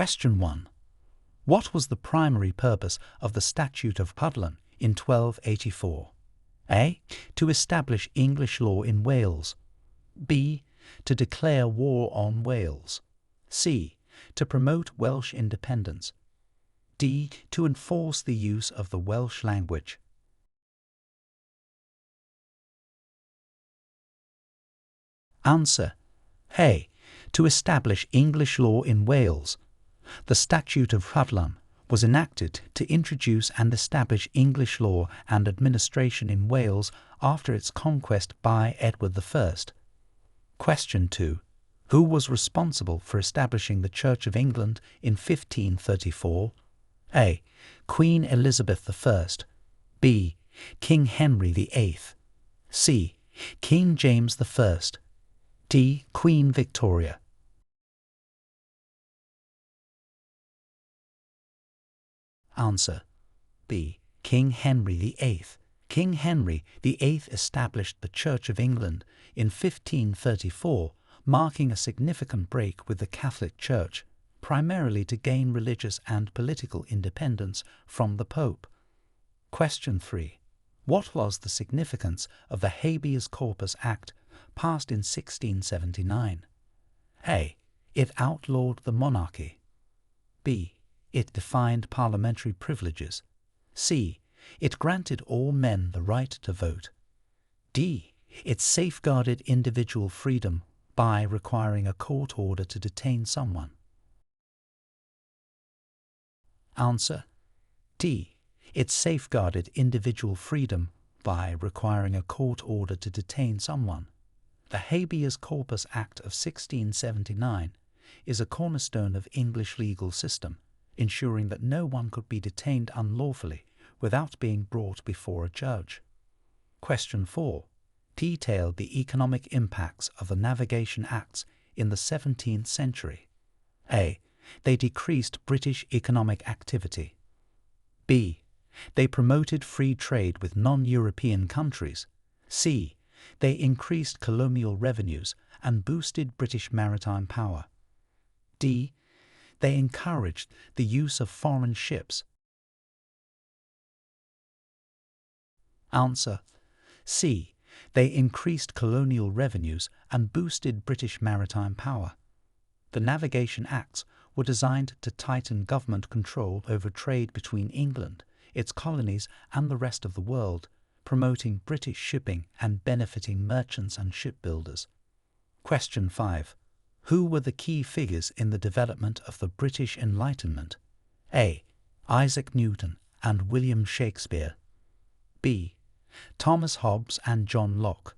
Question 1. What was the primary purpose of the Statute of Puddlen in 1284? A. To establish English law in Wales. B. To declare war on Wales. C. To promote Welsh independence. D. To enforce the use of the Welsh language. Answer. A. To establish English law in Wales. The Statute of Puddlen was enacted to introduce and establish English law and administration in Wales after its conquest by Edward I. Question 2. Who was responsible for establishing the Church of England in 1534? A. Queen Elizabeth I. B. King Henry VIII. C. King James I. D. Queen Victoria. Answer. B. King Henry VIII. King Henry VIII established the Church of England in 1534, marking a significant break with the Catholic Church, primarily to gain religious and political independence from the Pope. Question 3. What was the significance of the Habeas Corpus Act passed in 1679? A. It outlawed the monarchy. B. It defined parliamentary privileges. C. It granted all men the right to vote. D. It safeguarded individual freedom by requiring a court order to detain someone. Answer. D. It safeguarded individual freedom by requiring a court order to detain someone. The Habeas Corpus Act of 1679 is a cornerstone of English legal system, ensuring that no one could be detained unlawfully without being brought before a judge. Question 4. Detail the economic impacts of the Navigation Acts in the 17th century. A. They decreased British economic activity. B. They promoted free trade with non-European countries. C. They increased colonial revenues and boosted British maritime power. D. They encouraged the use of foreign ships. Answer. C. They increased colonial revenues and boosted British maritime power. The Navigation Acts were designed to tighten government control over trade between England, its colonies, and the rest of the world, promoting British shipping and benefiting merchants and shipbuilders. Question 5. Who were the key figures in the development of the British Enlightenment? A. Isaac Newton and William Shakespeare. B. Thomas Hobbes and John Locke.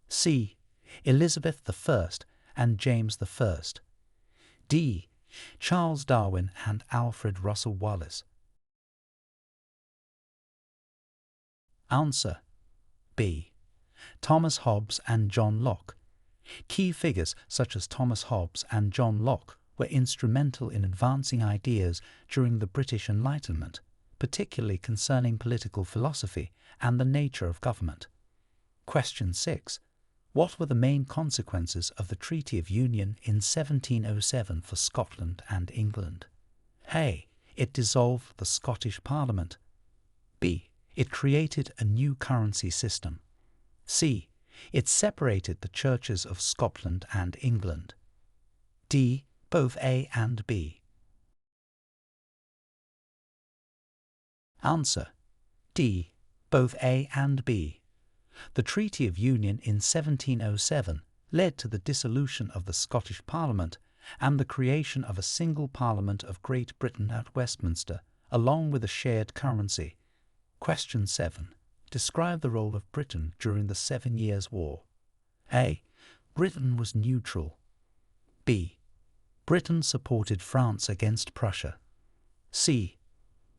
C. Elizabeth I and James I. D. Charles Darwin and Alfred Russel Wallace. Answer. B. Thomas Hobbes and John Locke. Key figures such as Thomas Hobbes and John Locke were instrumental in advancing ideas during the British Enlightenment, particularly concerning political philosophy and the nature of government. Question 6. What were the main consequences of the Treaty of Union in 1707 for Scotland and England? A. It dissolved the Scottish Parliament. B. It created a new currency system. C. It separated the churches of Scotland and England. D. Both A and B. Answer. D. Both A and B. The Treaty of Union in 1707 led to the dissolution of the Scottish Parliament and the creation of a single Parliament of Great Britain at Westminster, along with a shared currency. Question 7. Describe the role of Britain during the 7 Years' War. A. Britain was neutral. B. Britain supported France against Prussia. C.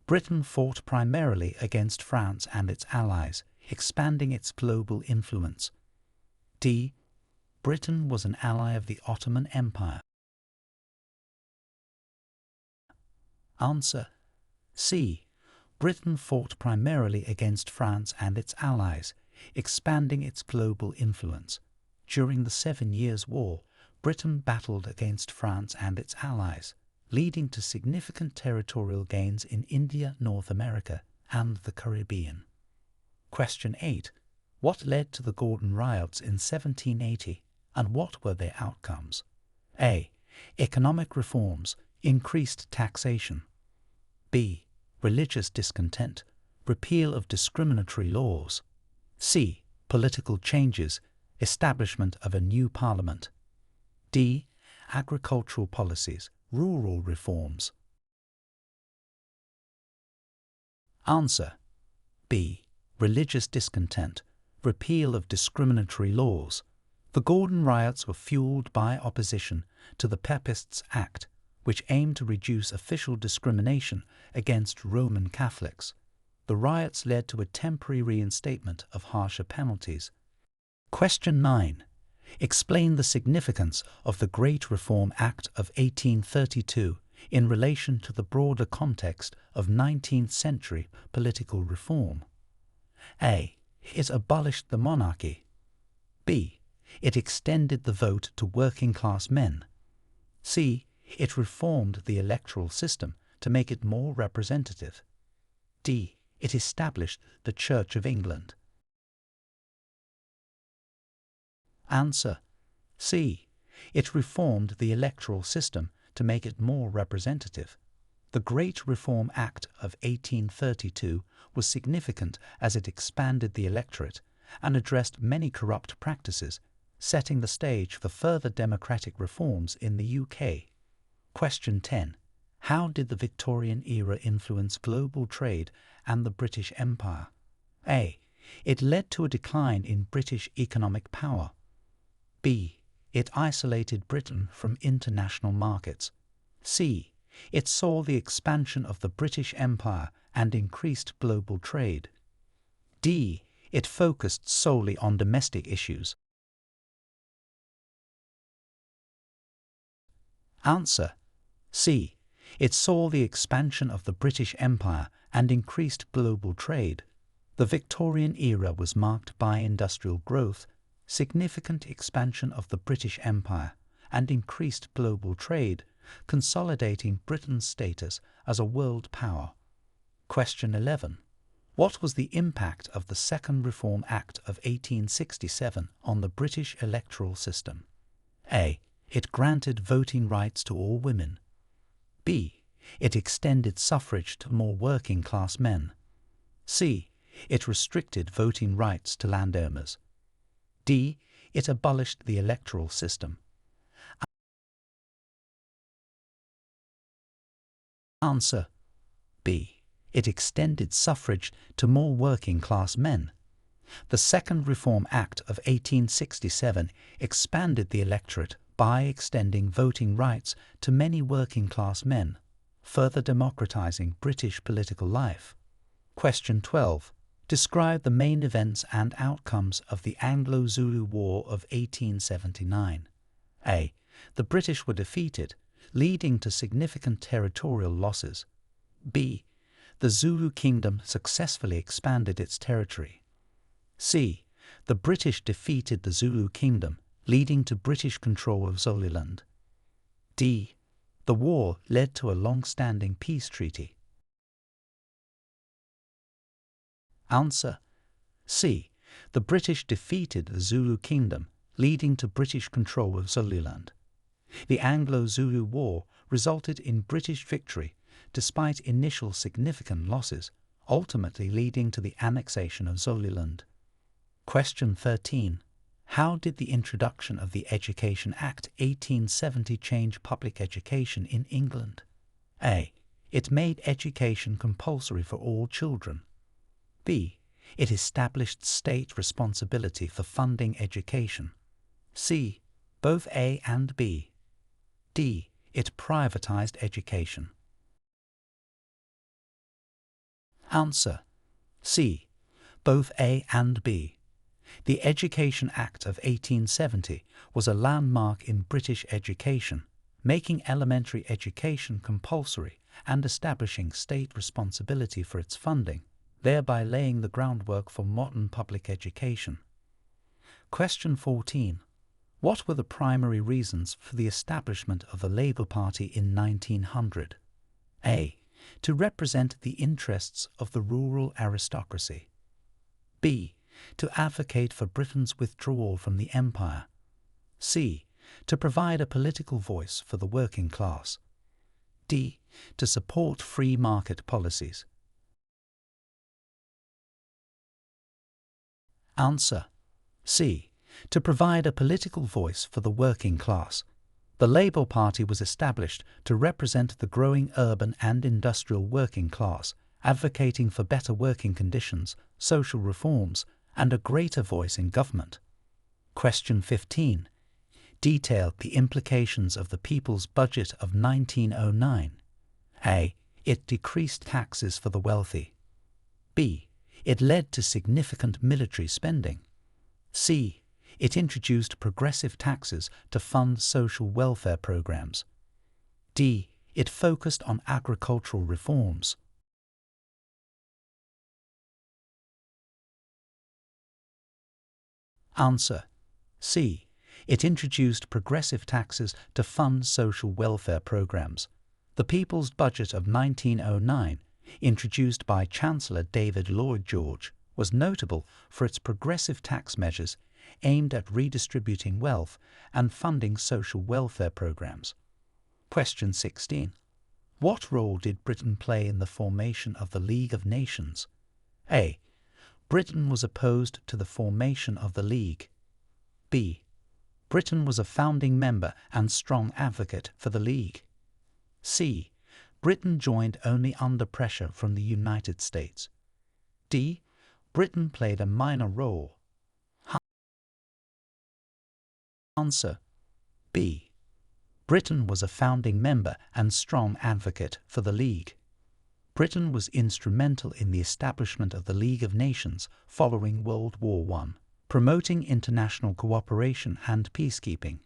Britain fought primarily against France and its allies, expanding its global influence. D. Britain was an ally of the Ottoman Empire. Answer. C. Britain fought primarily against France and its allies, expanding its global influence. During the 7 Years' War, Britain battled against France and its allies. leading to significant territorial gains in India, North America, and the Caribbean. Question 8. What led to the Gordon Riots in 1780, and what were their outcomes? A. Economic reforms, increased taxation. B. Religious discontent, repeal of discriminatory laws. C. Political changes, establishment of a new parliament. D. Agricultural policies, rural reforms. Answer. B. Religious discontent, repeal of discriminatory laws. The Gordon Riots were fueled by opposition to the Papists' Act, which aimed to reduce official discrimination against Roman Catholics. The riots led to a temporary reinstatement of harsher penalties. Question 9. Explain the significance of the Great Reform Act of 1832 in relation to the broader context of 19th century political reform. A. It abolished the monarchy. B. It extended the vote to working-class men. C. It reformed the electoral system to make it more representative. D. It established the Church of England. Answer. C. It reformed the electoral system to make it more representative. The Great Reform Act of 1832 was significant as it expanded the electorate and addressed many corrupt practices, setting the stage for further democratic reforms in the UK. Question 10. How did the Victorian era influence global trade and the British Empire? A. It led to a decline in British economic power. B. It isolated Britain from international markets. C. It saw the expansion of the British Empire and increased global trade. D. It focused solely on domestic issues. Answer. C. It saw the expansion of the British Empire and increased global trade. The Victorian era was marked by industrial growth, significant expansion of the British Empire, and increased global trade, consolidating Britain's status as a world power. Question 11. What was the impact of the Second Reform Act of 1867 on the British electoral system? A. It granted voting rights to all women. B. It extended suffrage to more working-class men. C. It restricted voting rights to landowners. D. It abolished the electoral system. Answer. B. It extended suffrage to more working-class men. The Second Reform Act of 1867 expanded the electorate by extending voting rights to many working-class men, further democratizing British political life. Question 12. Describe the main events and outcomes of the Anglo-Zulu War of 1879. A. The British were defeated, leading to significant territorial losses. B. The Zulu kingdom successfully expanded its territory. C. The British defeated the Zulu kingdom, leading to British control of Zululand. D. The war led to a long-standing peace treaty. Answer. C. The British defeated the Zulu kingdom, leading to British control of Zululand. The Anglo-Zulu War resulted in British victory despite initial significant losses, ultimately leading to the annexation of Zululand. Question 13. How did the introduction of the Education Act 1870 change public education in England? A. It made education compulsory for all children. B. It established state responsibility for funding education. C. Both A and B. D. It privatized education. Answer. C. Both A and B. The Education Act of 1870 was a landmark in British education, making elementary education compulsory and establishing state responsibility for its funding, thereby laying the groundwork for modern public education. Question 14. What were the primary reasons for the establishment of the Labour Party in 1900? A. To represent the interests of the rural aristocracy. B. To advocate for Britain's withdrawal from the Empire. C. To provide a political voice for the working class. D. To support free market policies. Answer: C. To provide a political voice for the working class. The Labour Party was established to represent the growing urban and industrial working class, advocating for better working conditions, social reforms, and a greater voice in government. Question 15. Detail the implications of the People's Budget of 1909. A. It decreased taxes for the wealthy. B. It led to significant military spending. C. It introduced progressive taxes to fund social welfare programs. D. It focused on agricultural reforms. Answer: C. It introduced progressive taxes to fund social welfare programs. The People's Budget of 1909, introduced by Chancellor David Lloyd George, was notable for its progressive tax measures aimed at redistributing wealth and funding social welfare programs. Question 16. What role did Britain play in the formation of the League of Nations? A. Britain was opposed to the formation of the League. B. Britain was a founding member and strong advocate for the League. C. Britain joined only under pressure from the United States. D. Britain played a minor role. Answer: B. Britain was a founding member and strong advocate for the League. Britain was instrumental in the establishment of the League of Nations following World War I, promoting international cooperation and peacekeeping.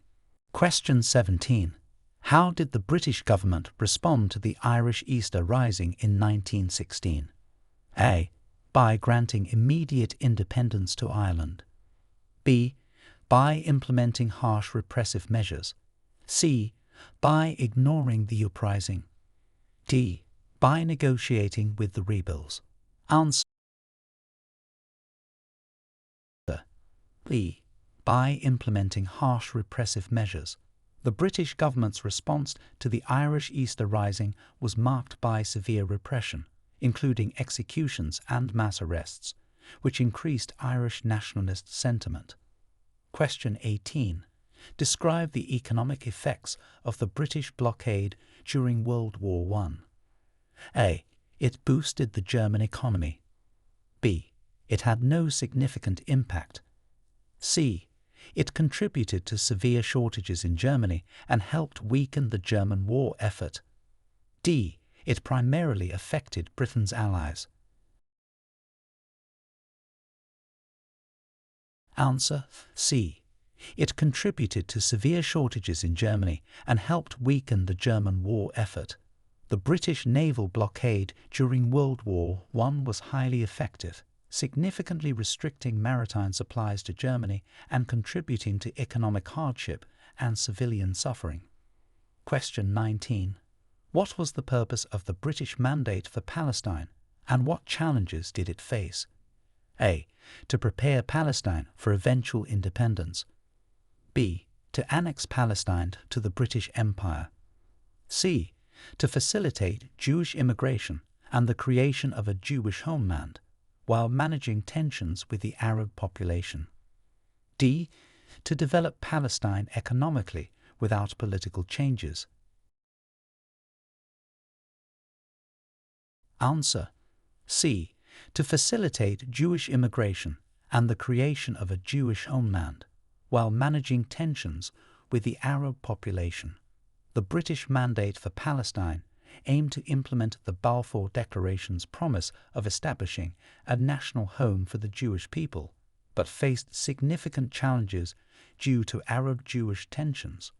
Question 17. How did the British government respond to the Irish Easter Rising in 1916? A. By granting immediate independence to Ireland. B. By implementing harsh repressive measures. C. By ignoring the uprising. D. By negotiating with the rebels. Answer: B. By implementing harsh repressive measures. The British government's response to the Irish Easter Rising was marked by severe repression, including executions and mass arrests, which increased Irish nationalist sentiment. Question 18. Describe the economic effects of the British blockade during World War I. A. It boosted the German economy. B. It had no significant impact. C. It contributed to severe shortages in Germany and helped weaken the German war effort. D. It primarily affected Britain's allies. Answer: C. It contributed to severe shortages in Germany and helped weaken the German war effort. The British naval blockade during World War I was highly effective, significantly restricting maritime supplies to Germany and contributing to economic hardship and civilian suffering. Question 19. What was the purpose of the British Mandate for Palestine, and what challenges did it face? A. To prepare Palestine for eventual independence. B. To annex Palestine to the British Empire. C. To facilitate Jewish immigration and the creation of a Jewish homeland, while managing tensions with the Arab population. D. To develop Palestine economically without political changes. Answer: C. To facilitate Jewish immigration and the creation of a Jewish homeland, while managing tensions with the Arab population. The British Mandate for Palestine aimed to implement the Balfour Declaration's promise of establishing a national home for the Jewish people, but faced significant challenges due to Arab-Jewish tensions.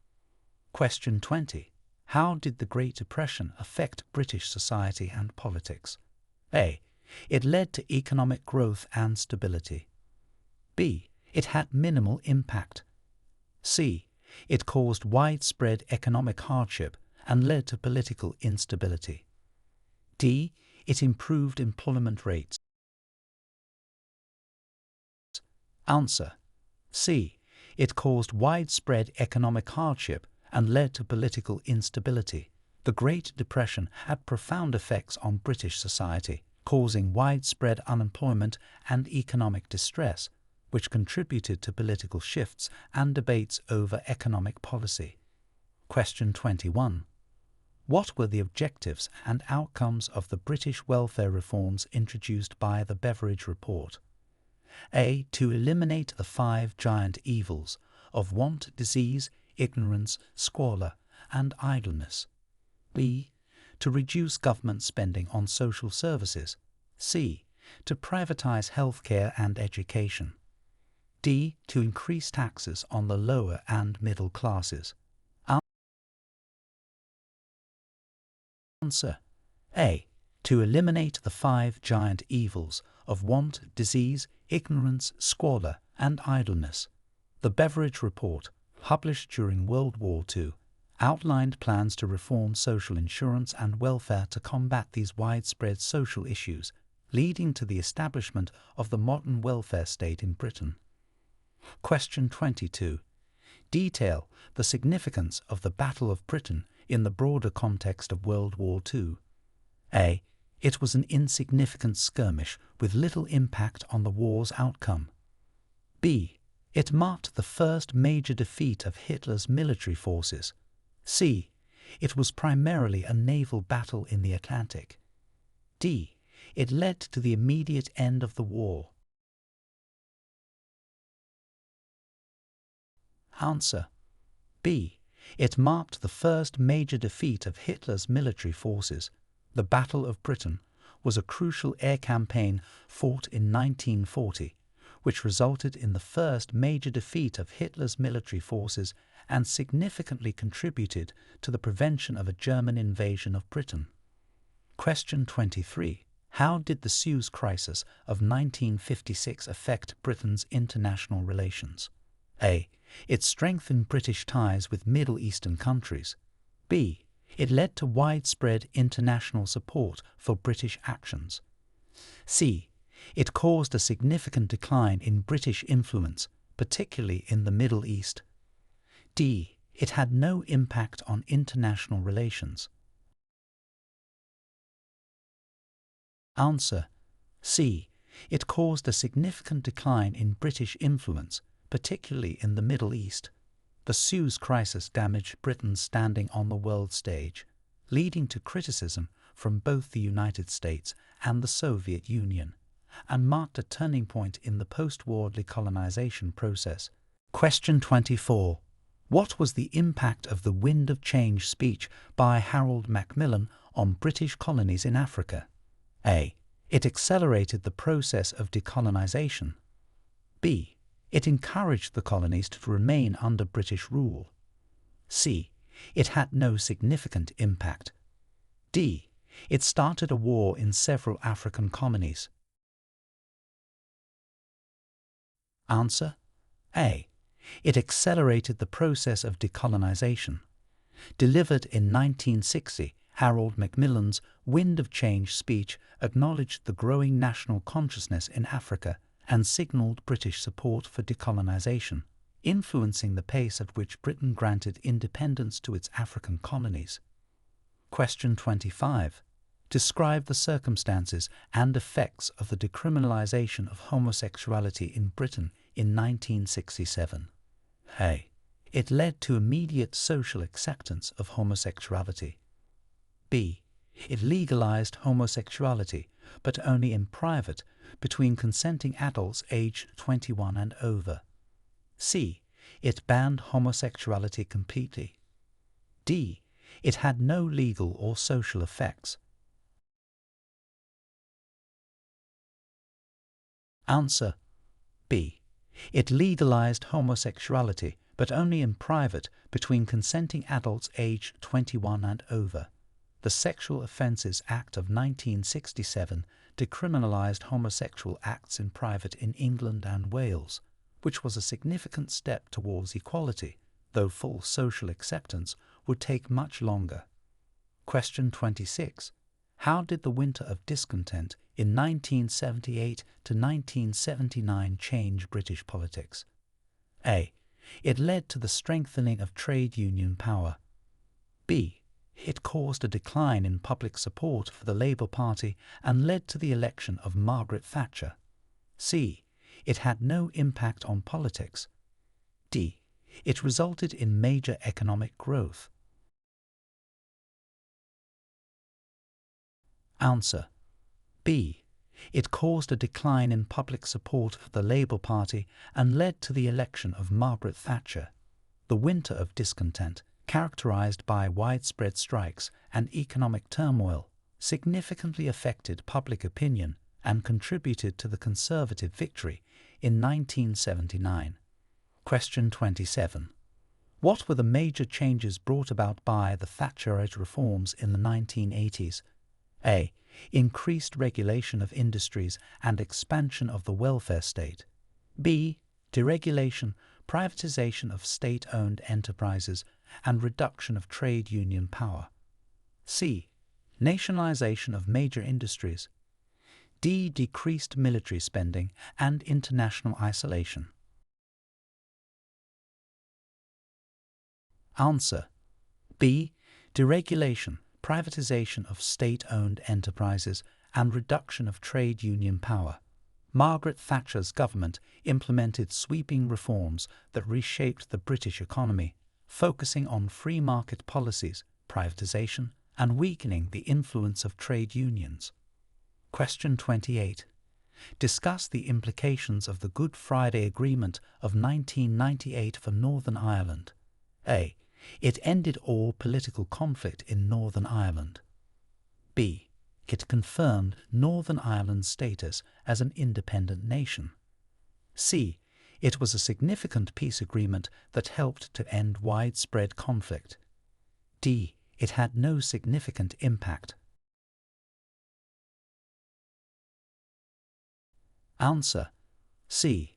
Question 20. How did the Great Depression affect British society and politics? A. It led to economic growth and stability. B. It had minimal impact. C. It caused widespread economic hardship and led to political instability. D. It improved employment rates. Answer: C. It caused widespread economic hardship and led to political instability. The Great Depression had profound effects on British society, causing widespread unemployment and economic distress, which contributed to political shifts and debates over economic policy. Question 21. What were the objectives and outcomes of the British welfare reforms introduced by the Beveridge Report? A. To eliminate the 5 giant evils of want, disease, ignorance, squalor, and idleness. B. To reduce government spending on social services. C. To privatize healthcare and education. D. To increase taxes on the lower and middle classes. Answer: A. To eliminate the 5 giant evils of want, disease, ignorance, squalor, and idleness. The Beveridge Report, published during World War II, outlined plans to reform social insurance and welfare to combat these widespread social issues, leading to the establishment of the modern welfare state in Britain. Question 22. Detail the significance of the Battle of Britain in the broader context of World War II. A. It was an insignificant skirmish with little impact on the war's outcome. B. It marked the first major defeat of Hitler's military forces. C. It was primarily a naval battle in the Atlantic. D. It led to the immediate end of the war. Answer: B. It marked the first major defeat of Hitler's military forces. The Battle of Britain was a crucial air campaign fought in 1940, which resulted in the first major defeat of Hitler's military forces and significantly contributed to the prevention of a German invasion of Britain. Question 23. How did the Suez Crisis of 1956 affect Britain's international relations? A. It strengthened British ties with Middle Eastern countries. B. It led to widespread international support for British actions. C. It caused a significant decline in British influence, particularly in the Middle East. D. It had no impact on international relations. Answer: C. It caused a significant decline in British influence, particularly in the Middle East. The Suez Crisis damaged Britain's standing on the world stage, leading to criticism from both the United States and the Soviet Union, and marked a turning point in the post-war decolonization process. Question 24. What was the impact of the Wind of Change speech by Harold Macmillan on British colonies in Africa? A. It accelerated the process of decolonization. B. It encouraged the colonies to remain under British rule. C. It had no significant impact. D. It started a war in several African colonies. Answer: A. It accelerated the process of decolonization. Delivered in 1960, Harold Macmillan's Wind of Change speech acknowledged the growing national consciousness in Africa and signalled British support for decolonization, influencing the pace at which Britain granted independence to its African colonies. Question 25. Describe the circumstances and effects of the decriminalization of homosexuality in Britain in 1967. A. It led to immediate social acceptance of homosexuality. B. It legalized homosexuality, but only in private, between consenting adults aged 21 and over. C. It banned homosexuality completely. D. It had no legal or social effects. Answer: B. It legalized homosexuality, but only in private, between consenting adults aged 21 and over. The Sexual Offences Act of 1967 decriminalised homosexual acts in private in England and Wales. which was a significant step towards equality, though full social acceptance would take much longer. Question 26. How did the winter of discontent in 1978 to 1979 change British politics? A. It led to the strengthening of trade union power. B. It caused a decline in public support for the Labour Party and led to the election of Margaret Thatcher. C. It had no impact on politics. D. It resulted in major economic growth. Answer. B. It caused a decline in public support for the Labour Party and led to the election of Margaret Thatcher. The winter of discontent, characterised by widespread strikes and economic turmoil, significantly affected public opinion and contributed to the Conservative victory in 1979. Question 27. What were the major changes brought about by the Thatcherite reforms in the 1980s? A. Increased regulation of industries and expansion of the welfare state. B. Deregulation, privatization of state-owned enterprises, and reduction of trade union power. C. Nationalization of major industries. D. Decreased military spending and international isolation. Answer. B. Deregulation, privatization of state-owned enterprises, and reduction of trade union power. Margaret Thatcher's government implemented sweeping reforms that reshaped the British economy, focusing on free market policies, privatization, and weakening the influence of trade unions. Question 28. Discuss the implications of the Good Friday Agreement of 1998 for Northern Ireland. A. It ended all political conflict in Northern Ireland. B. It confirmed Northern Ireland's status as an independent nation. C. It was a significant peace agreement that helped to end widespread conflict. D. It had no significant impact. Answer. C.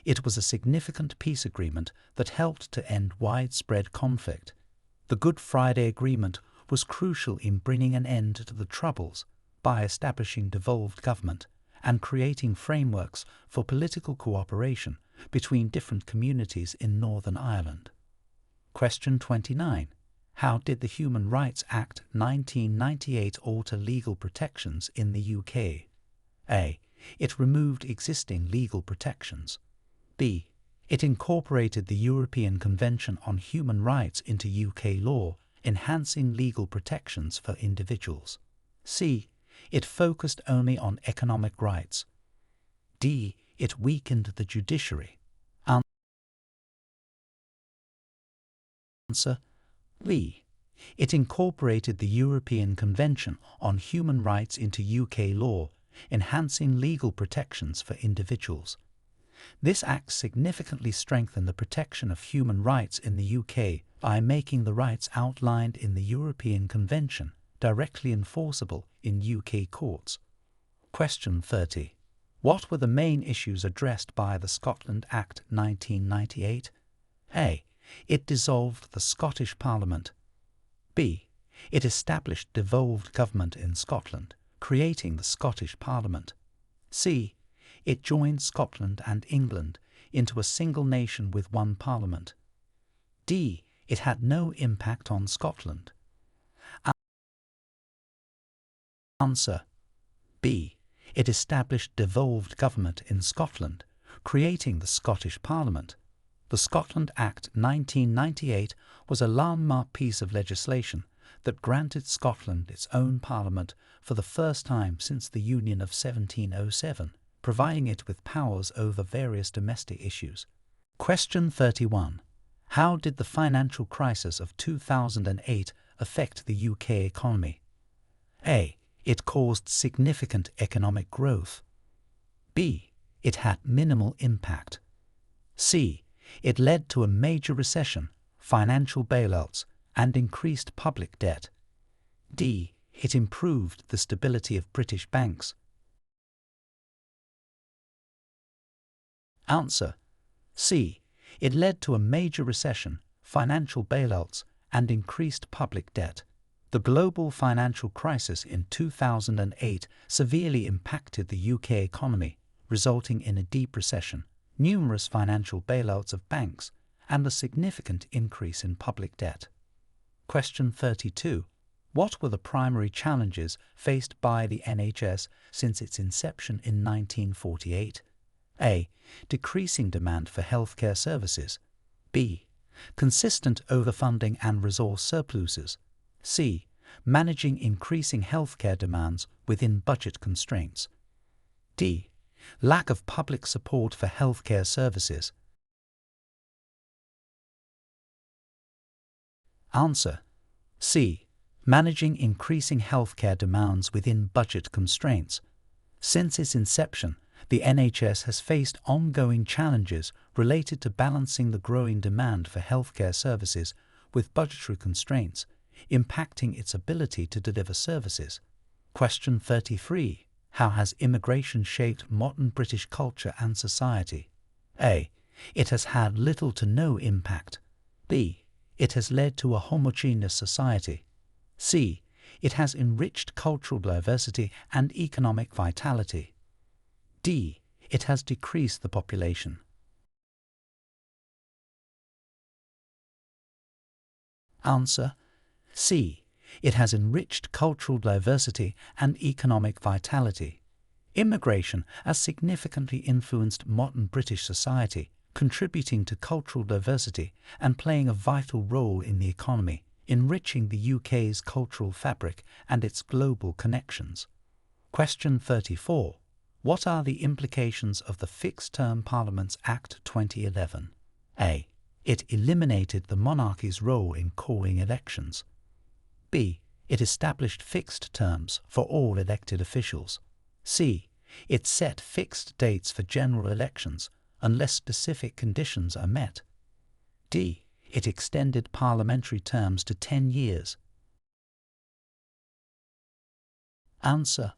It was a significant peace agreement that helped to end widespread conflict. The Good Friday Agreement was crucial in bringing an end to the Troubles by establishing devolved government and creating frameworks for political cooperation between different communities in Northern Ireland. Question 29. How did the Human Rights Act 1998 alter legal protections in the UK? A. It removed existing legal protections. B. It incorporated the European Convention on Human Rights into UK law, enhancing legal protections for individuals. C. It focused only on economic rights. D. It weakened the judiciary. Answer. B. It incorporated the European Convention on Human Rights into UK law, enhancing legal protections for individuals. This act significantly strengthened the protection of human rights in the UK by making the rights outlined in the European Convention directly enforceable in UK courts. Question 30. What were the main issues addressed by the Scotland Act 1998? A. It dissolved the Scottish Parliament. B. It established devolved government in Scotland, creating the Scottish Parliament. C. It joined Scotland and England into a single nation with one parliament. D. It had no impact on Scotland. Answer. B. It established devolved government in Scotland, creating the Scottish Parliament. The Scotland Act 1998 was a landmark piece of legislation that granted Scotland its own parliament for the first time since the Union of 1707, providing it with powers over various domestic issues. Question 31. How did the financial crisis of 2008 affect the UK economy? A. It caused significant economic growth. B. It had minimal impact. C. It led to a major recession, financial bailouts, and increased public debt. D. It improved the stability of British banks. Answer. C. It led to a major recession, financial bailouts, and increased public debt. The global financial crisis in 2008 severely impacted the UK economy, resulting in a deep recession, numerous financial bailouts of banks, and a significant increase in public debt. Question 32. What were the primary challenges faced by the NHS since its inception in 1948? A. Decreasing demand for healthcare services. B. Consistent overfunding and resource surpluses. C. Managing increasing healthcare demands within budget constraints. D. Lack of public support for healthcare services. Answer. C. Managing increasing healthcare demands within budget constraints. Since its inception, the NHS has faced ongoing challenges related to balancing the growing demand for healthcare services with budgetary constraints, impacting its ability to deliver services. Question 33. How has immigration shaped modern British culture and society? A. It has had little to no impact. B. It has led to a homogeneous society. C. It has enriched cultural diversity and economic vitality. D. It has decreased the population. Answer. C. It has enriched cultural diversity and economic vitality. Immigration has significantly influenced modern British society, contributing to cultural diversity and playing a vital role in the economy, enriching the UK's cultural fabric and its global connections. Question 34. What are the implications of the Fixed-Term Parliaments Act 2011? A. It eliminated the monarchy's role in calling elections. B. It established fixed terms for all elected officials. C. It set fixed dates for general elections unless specific conditions are met. D. It extended parliamentary terms to 10 years. Answer.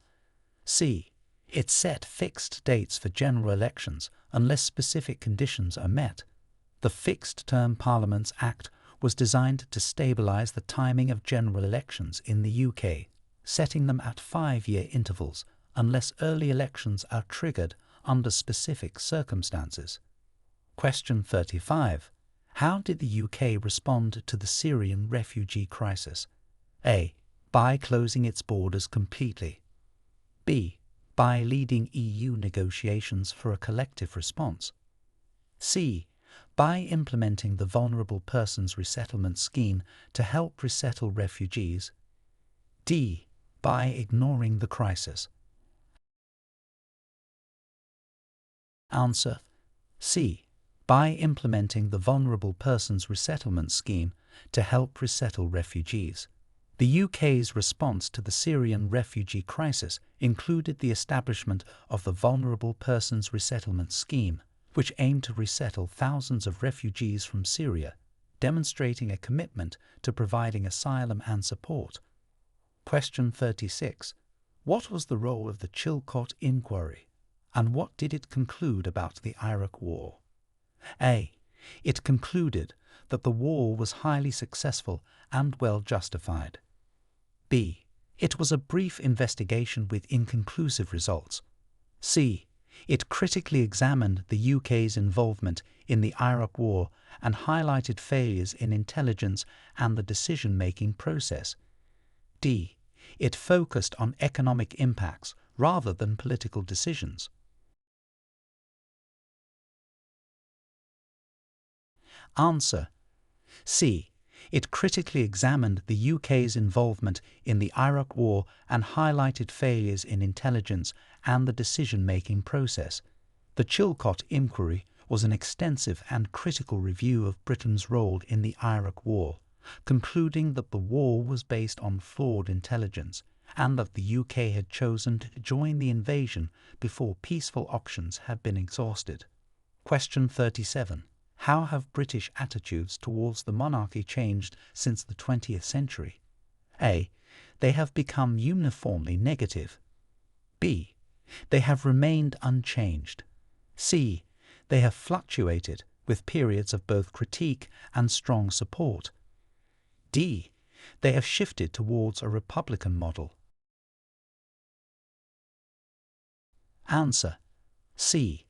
C. It set fixed dates for general elections unless specific conditions are met. The Fixed-Term Parliaments Act was designed to stabilise the timing of general elections in the UK, setting them at 5-year intervals unless early elections are triggered under specific circumstances. Question 35. How did the UK respond to the Syrian refugee crisis? A. By closing its borders completely. B. By leading EU negotiations for a collective response. C. By implementing the Vulnerable Persons Resettlement Scheme to help resettle refugees. D. By ignoring the crisis. Answer. C. By implementing the Vulnerable Persons Resettlement Scheme to help resettle refugees. The UK's response to the Syrian refugee crisis included the establishment of the Vulnerable Persons Resettlement Scheme, which aimed to resettle thousands of refugees from Syria, demonstrating a commitment to providing asylum and support. Question 36. What was the role of the Chilcot Inquiry, and what did it conclude about the Iraq War? A. It concluded that the war was highly successful and well justified. B. It was a brief investigation with inconclusive results. C. It critically examined the UK's involvement in the Iraq War and highlighted failures in intelligence and the decision-making process. D. It focused on economic impacts rather than political decisions. Answer. C. It critically examined the UK's involvement in the Iraq War and highlighted failures in intelligence and the decision-making process. The Chilcot Inquiry was an extensive and critical review of Britain's role in the Iraq War, concluding that the war was based on flawed intelligence and that the UK had chosen to join the invasion before peaceful options had been exhausted. Question 37. How have British attitudes towards the monarchy changed since the 20th century? A. They have become uniformly negative. B. They have remained unchanged. C. They have fluctuated, with periods of both critique and strong support. D. They have shifted towards a Republican model. Answer: C.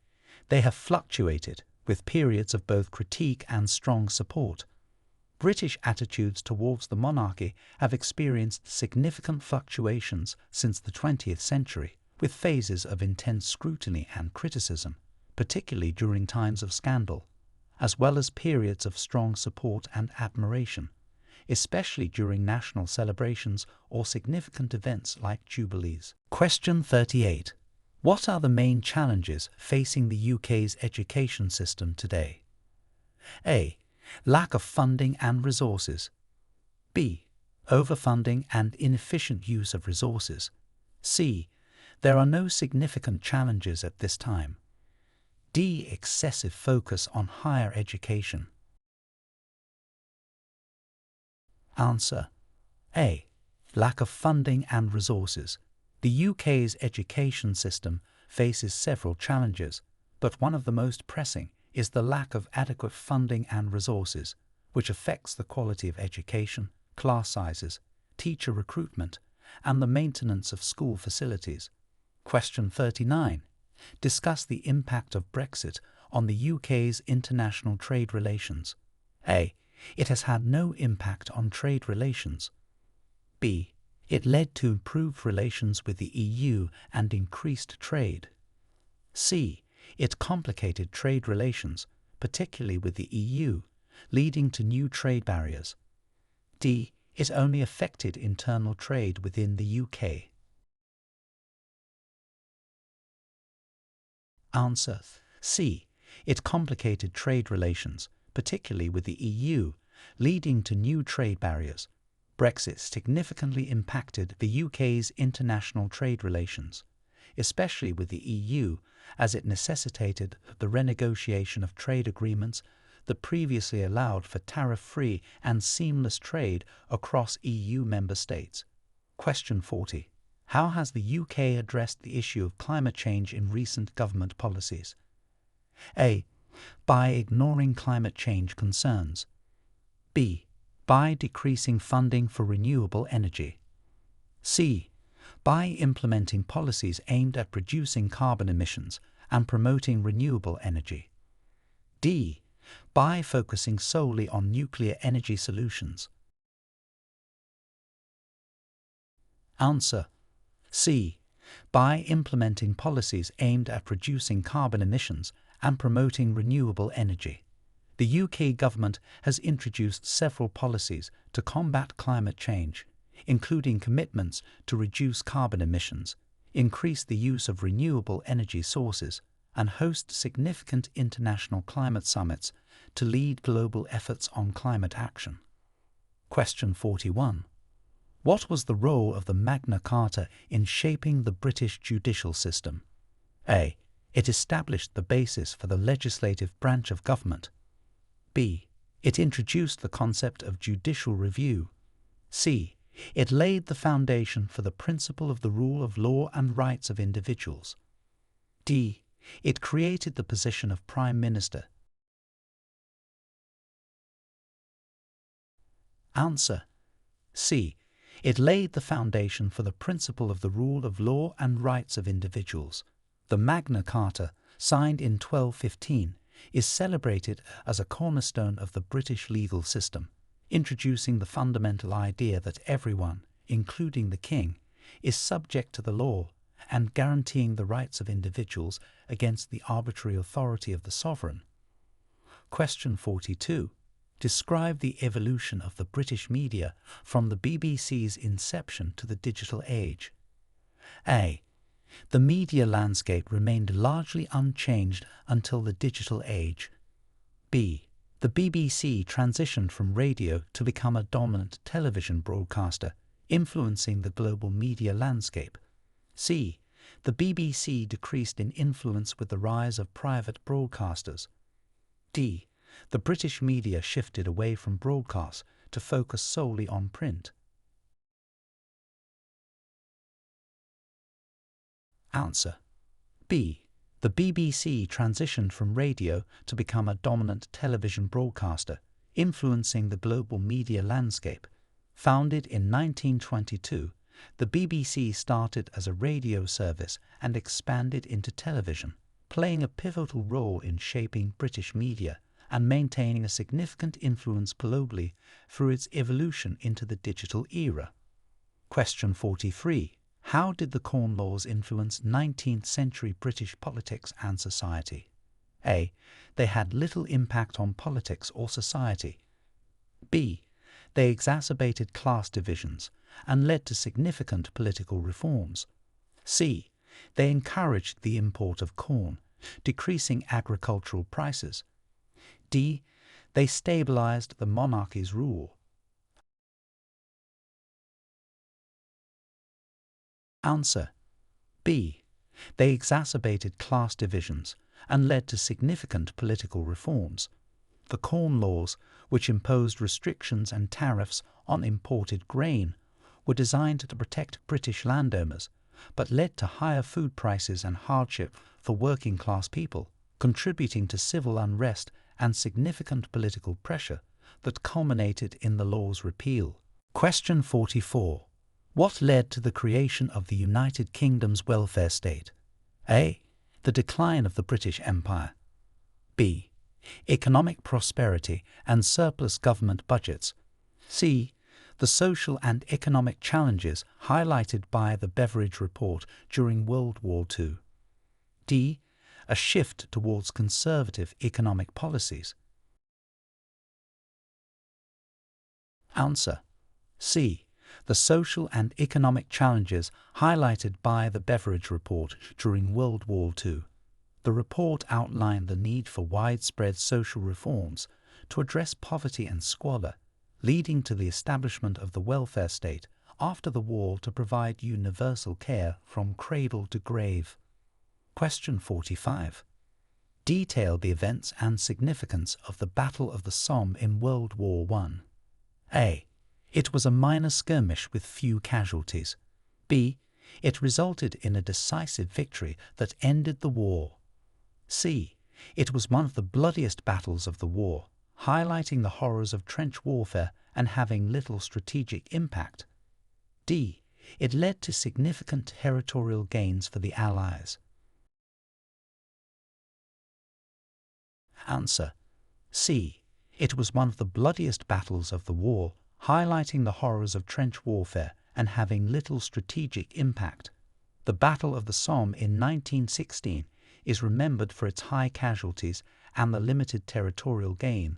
They have fluctuated, with periods of both critique and strong support. British attitudes towards the monarchy have experienced significant fluctuations since the 20th century, with phases of intense scrutiny and criticism, particularly during times of scandal, as well as periods of strong support and admiration, especially during national celebrations or significant events like jubilees. Question 38. What are the main challenges facing the UK's education system today? A. Lack of funding and resources. B. Overfunding and inefficient use of resources. C. There are no significant challenges at this time. D. Excessive focus on higher education. Answer: A. Lack of funding and resources. The UK's education system faces several challenges, but one of the most pressing is the lack of adequate funding and resources, which affects the quality of education, class sizes, teacher recruitment, and the maintenance of school facilities. Question 39. Discuss the impact of Brexit on the UK's international trade relations. A. It has had no impact on trade relations. B. It led to improved relations with the EU and increased trade. C. It complicated trade relations, particularly with the EU, leading to new trade barriers. D. It only affected internal trade within the UK. Answer: C. It complicated trade relations, particularly with the EU, leading to new trade barriers. Brexit significantly impacted the UK's international trade relations, especially with the EU, as it necessitated the renegotiation of trade agreements that previously allowed for tariff-free and seamless trade across EU member states. Question 40. How has the UK addressed the issue of climate change in recent government policies? A. By ignoring climate change concerns. B. By decreasing funding for renewable energy. C. By implementing policies aimed at reducing carbon emissions and promoting renewable energy. D. By focusing solely on nuclear energy solutions. Answer: C. By implementing policies aimed at reducing carbon emissions and promoting renewable energy. The UK government has introduced several policies to combat climate change, including commitments to reduce carbon emissions, increase the use of renewable energy sources, and host significant international climate summits to lead global efforts on climate action. Question 41. What was the role of the Magna Carta in shaping the British judicial system? A. It established the basis for the legislative branch of government. B. It introduced the concept of judicial review. C. It laid the foundation for the principle of the rule of law and rights of individuals. D. It created the position of Prime Minister. Answer: C. It laid the foundation for the principle of the rule of law and rights of individuals. The Magna Carta, signed in 1215, is celebrated as a cornerstone of the British legal system, introducing the fundamental idea that everyone, including the King, is subject to the law and guaranteeing the rights of individuals against the arbitrary authority of the sovereign. Question 42. Describe the evolution of the British media from the BBC's inception to the digital age. A. The media landscape remained largely unchanged until the digital age. B. The BBC transitioned from radio to become a dominant television broadcaster, influencing the global media landscape. C. The BBC decreased in influence with the rise of private broadcasters. D. The British media shifted away from broadcast to focus solely on print. Answer: B. The BBC transitioned from radio to become a dominant television broadcaster, influencing the global media landscape. Founded in 1922, the BBC started as a radio service and expanded into television, playing a pivotal role in shaping British media and maintaining a significant influence globally through its evolution into the digital era. Question 43. How did the Corn Laws influence 19th century British politics and society? A. They had little impact on politics or society. B. They exacerbated class divisions and led to significant political reforms. C. They encouraged the import of corn, decreasing agricultural prices. D. They stabilized the monarchy's rule. Answer: B. They exacerbated class divisions and led to significant political reforms. The Corn Laws, which imposed restrictions and tariffs on imported grain, were designed to protect British landowners, but led to higher food prices and hardship for working-class people, contributing to civil unrest and significant political pressure that culminated in the law's repeal. Question 44. What led to the creation of the United Kingdom's welfare state? A. The decline of the British Empire. B. Economic prosperity and surplus government budgets. C. The social and economic challenges highlighted by the Beveridge Report during World War II. D. A shift towards conservative economic policies. Answer: C. The social and economic challenges highlighted by the Beveridge Report during World War II. The report outlined the need for widespread social reforms to address poverty and squalor, leading to the establishment of the welfare state after the war to provide universal care from cradle to grave. Question 45. Detail the events and significance of the Battle of the Somme in World War I. A. It was a minor skirmish with few casualties. B. It resulted in a decisive victory that ended the war. C. It was one of the bloodiest battles of the war, highlighting the horrors of trench warfare and having little strategic impact. D. It led to significant territorial gains for the Allies. Answer: C. It was one of the bloodiest battles of the war, highlighting the horrors of trench warfare and having little strategic impact. The Battle of the Somme in 1916 is remembered for its high casualties and the limited territorial gain,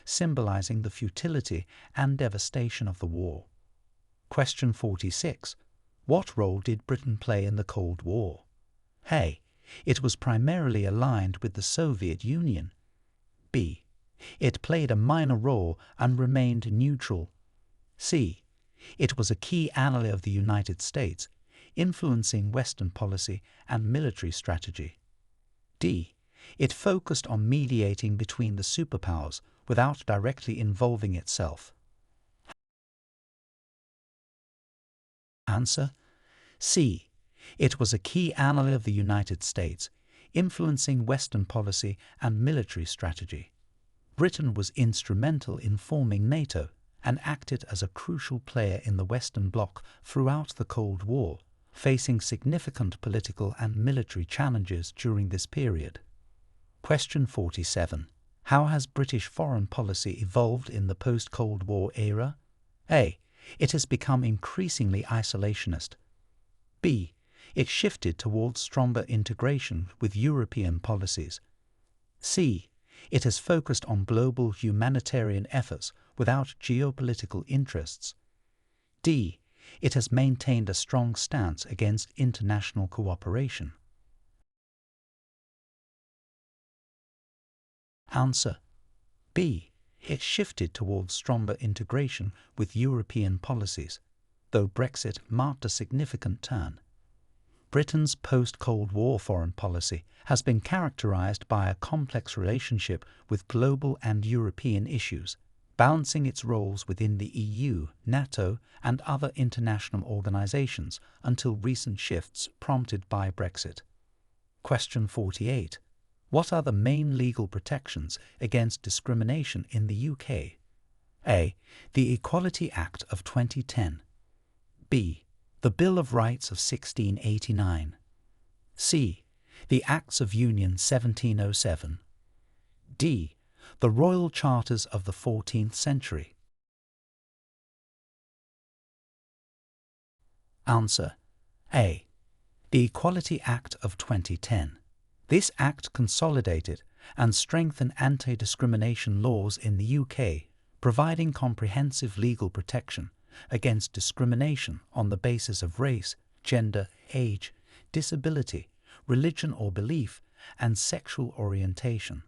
symbolizing the futility and devastation of the war. Question 46. What role did Britain play in the Cold War? A. It was primarily aligned with the Soviet Union. B. It played a minor role and remained neutral. C. It was a key ally of the United States, influencing Western policy and military strategy. D. It focused on mediating between the superpowers without directly involving itself. Answer: C. It was a key ally of the United States, influencing Western policy and military strategy. Britain was instrumental in forming NATO and acted as a crucial player in the Western Bloc throughout the Cold War, facing significant political and military challenges during this period. Question 47. How has British foreign policy evolved in the post-Cold War era? A. It has become increasingly isolationist. B. It shifted towards stronger integration with European policies. C. It has focused on global humanitarian efforts without geopolitical interests. D. It has maintained a strong stance against international cooperation. Answer: B. It shifted towards stronger integration with European policies, though Brexit marked a significant turn. Britain's post-Cold War foreign policy has been characterized by a complex relationship with global and European issues, balancing its roles within the EU, NATO, and other international organizations until recent shifts prompted by Brexit. Question 48. What are the main legal protections against discrimination in the UK? A. The Equality Act of 2010. B. The Bill of Rights of 1689. C. The Acts of Union 1707. D. The Royal Charters of the 14th century. Answer. A. The Equality Act of 2010. This act consolidated and strengthened anti-discrimination laws in the UK, providing comprehensive legal protection against discrimination on the basis of race, gender, age, disability, religion or belief, and sexual orientation.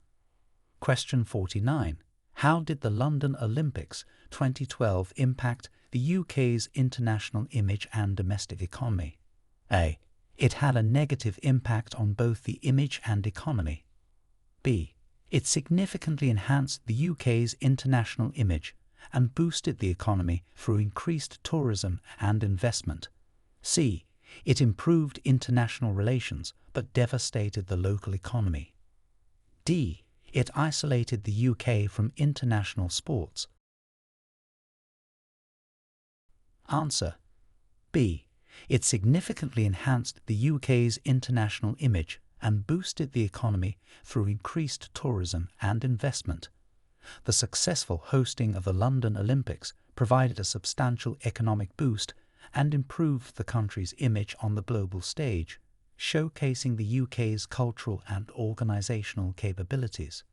Question 49. How did the London Olympics 2012 impact the UK's international image and domestic economy? A. It had a negative impact on both the image and economy. B. It significantly enhanced the UK's international image and boosted the economy through increased tourism and investment. C. It improved international relations but devastated the local economy. D. It isolated the UK from international sports. Answer. B. It significantly enhanced the UK's international image and boosted the economy through increased tourism and investment. The successful hosting of the London Olympics provided a substantial economic boost and improved the country's image on the global stage, showcasing the UK's cultural and organisational capabilities.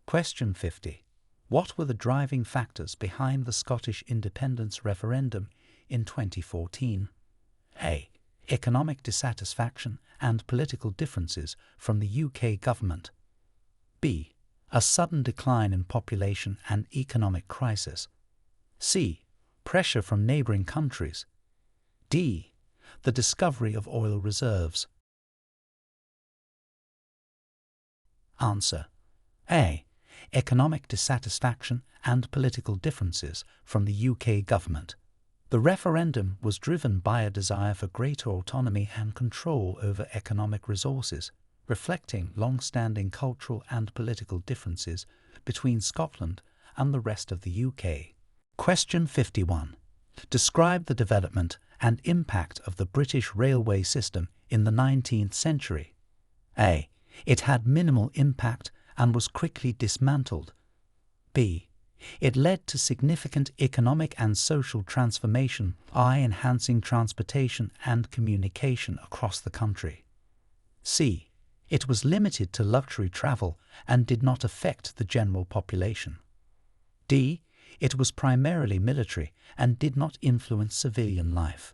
Question 50. What were the driving factors behind the Scottish independence referendum in 2014? A. Economic dissatisfaction and political differences from the UK government. B. A sudden decline in population and economic crisis. C. Pressure from neighbouring countries. D. The discovery of oil reserves. Answer. A. Economic dissatisfaction and political differences from the UK government. The referendum was driven by a desire for greater autonomy and control over economic resources, reflecting long-standing cultural and political differences between Scotland and the rest of the UK. Question 51. Describe the development and impact of the British railway system in the 19th century. A. It had minimal impact and was quickly dismantled. B. It led to significant economic and social transformation by enhancing transportation and communication across the country. C. It was limited to luxury travel and did not affect the general population. D. It was primarily military and did not influence civilian life.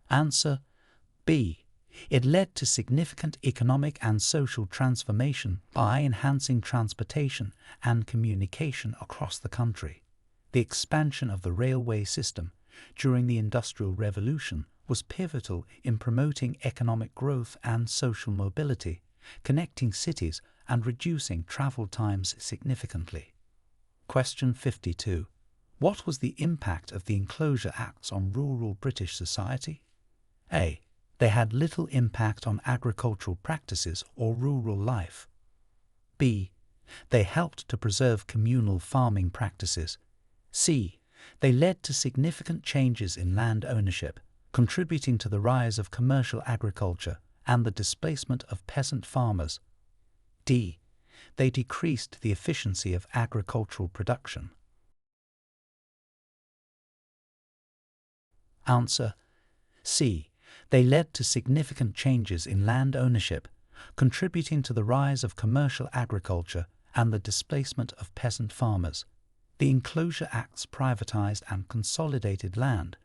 Answer. B. It led to significant economic and social transformation by enhancing transportation and communication across the country. The expansion of the railway system during the Industrial Revolution was pivotal in promoting economic growth and social mobility, connecting cities and reducing travel times significantly. Question 52. What was the impact of the Enclosure Acts on rural British society? A. They had little impact on agricultural practices or rural life. B. They helped to preserve communal farming practices. C. They led to significant changes in land ownership, contributing to the rise of commercial agriculture and the displacement of peasant farmers. D. They decreased the efficiency of agricultural production. Answer. C. They led to significant changes in land ownership, contributing to the rise of commercial agriculture and the displacement of peasant farmers. The Enclosure Acts privatized and consolidated land,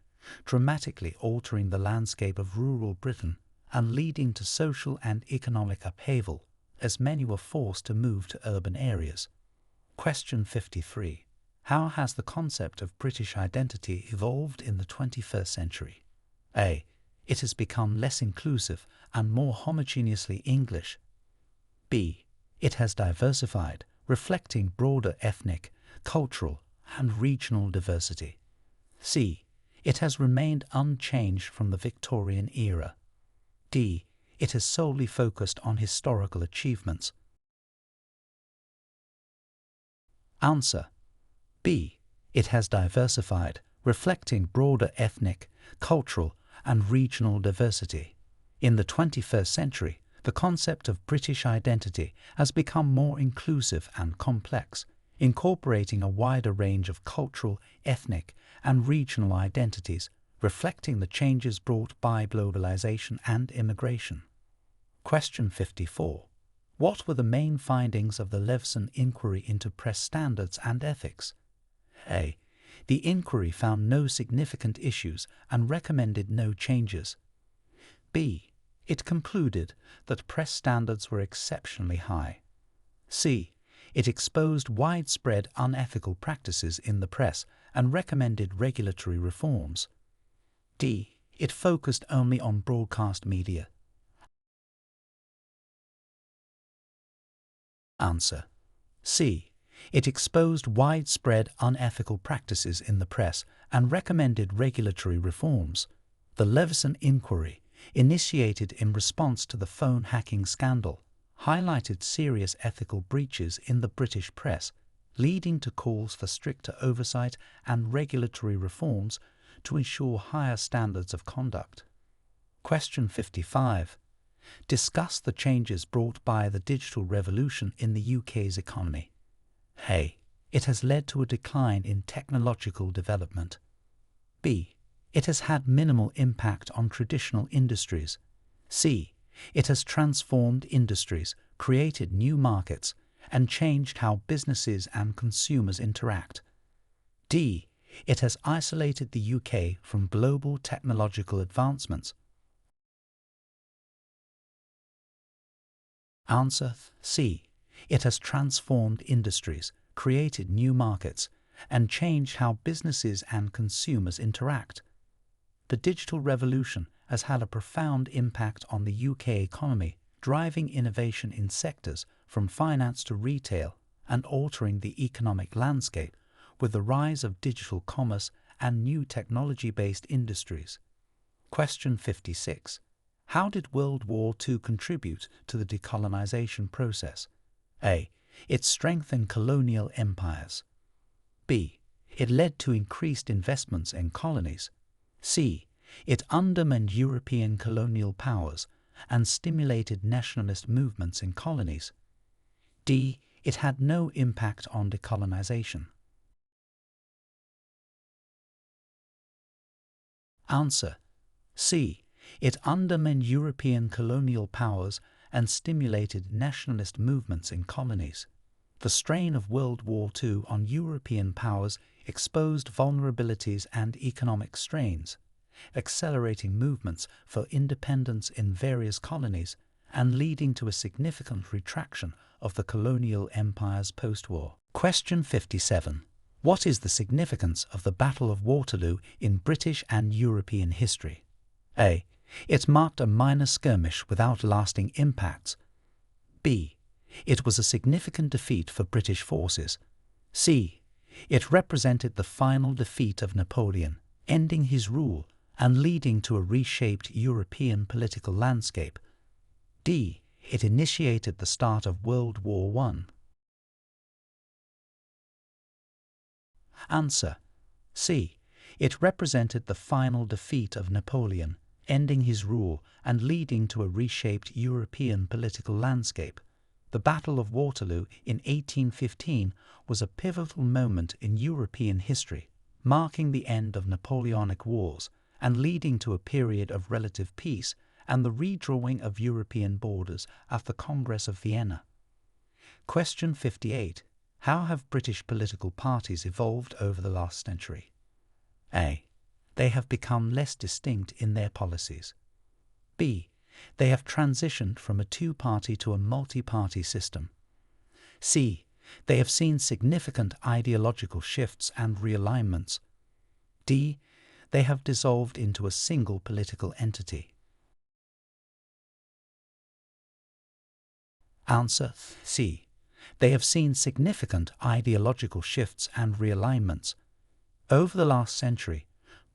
dramatically altering the landscape of rural Britain and leading to social and economic upheaval, as many were forced to move to urban areas. Question 53. How has the concept of British identity evolved in the 21st century? A. It has become less inclusive and more homogeneously English. B. It has diversified, reflecting broader ethnic, cultural, and regional diversity. C. It has remained unchanged from the Victorian era. D. It has solely focused on historical achievements. Answer. B. It has diversified, reflecting broader ethnic, cultural, and regional diversity. In the 21st century, the concept of British identity has become more inclusive and complex, incorporating a wider range of cultural, ethnic, and regional identities, reflecting the changes brought by globalization and immigration. Question 54. What were the main findings of the Leveson inquiry into press standards and ethics? A. The inquiry found no significant issues and recommended no changes. B. It concluded that press standards were exceptionally high. C. It exposed widespread unethical practices in the press and recommended regulatory reforms. D. It focused only on broadcast media. Answer. C. It exposed widespread unethical practices in the press and recommended regulatory reforms. The Leveson inquiry, initiated in response to the phone hacking scandal, highlighted serious ethical breaches in the British press, leading to calls for stricter oversight and regulatory reforms to ensure higher standards of conduct. Question 55. Discuss the changes brought by the digital revolution in the UK's economy. A. It has led to a decline in technological development. B. It has had minimal impact on traditional industries. C. It has transformed industries, created new markets, and changed how businesses and consumers interact. D. It has isolated the UK from global technological advancements. Answer. C. It has transformed industries, created new markets, and changed how businesses and consumers interact. The digital revolution has had a profound impact on the UK economy, driving innovation in sectors from finance to retail and altering the economic landscape with the rise of digital commerce and new technology-based industries. Question 56. How did World War II contribute to the decolonization process? A. It strengthened colonial empires. B. It led to increased investments in colonies. C. It undermined European colonial powers and stimulated nationalist movements in colonies. D. It had no impact on decolonization. Answer. C. It undermined European colonial powers and stimulated nationalist movements in colonies. The strain of World War II on European powers exposed vulnerabilities and economic strains, accelerating movements for independence in various colonies and leading to a significant retraction of the colonial empires post-war. Question 57. What is the significance of the Battle of Waterloo in British and European history? A. It marked a minor skirmish without lasting impacts. B. It was a significant defeat for British forces. C. It represented the final defeat of Napoleon, ending his rule and leading to a reshaped European political landscape. D. It initiated the start of World War I. Answer. C. It represented the final defeat of Napoleon, ending his rule and leading to a reshaped European political landscape. The Battle of Waterloo in 1815 was a pivotal moment in European history, marking the end of Napoleonic wars and leading to a period of relative peace and the redrawing of European borders at the Congress of Vienna. Question 58. How have British political parties evolved over the last century? A. They have become less distinct in their policies. B. They have transitioned from a two-party to a multi-party system. C. They have seen significant ideological shifts and realignments. D. They have dissolved into a single political entity. Answer. C. They have seen significant ideological shifts and realignments. Over the last century,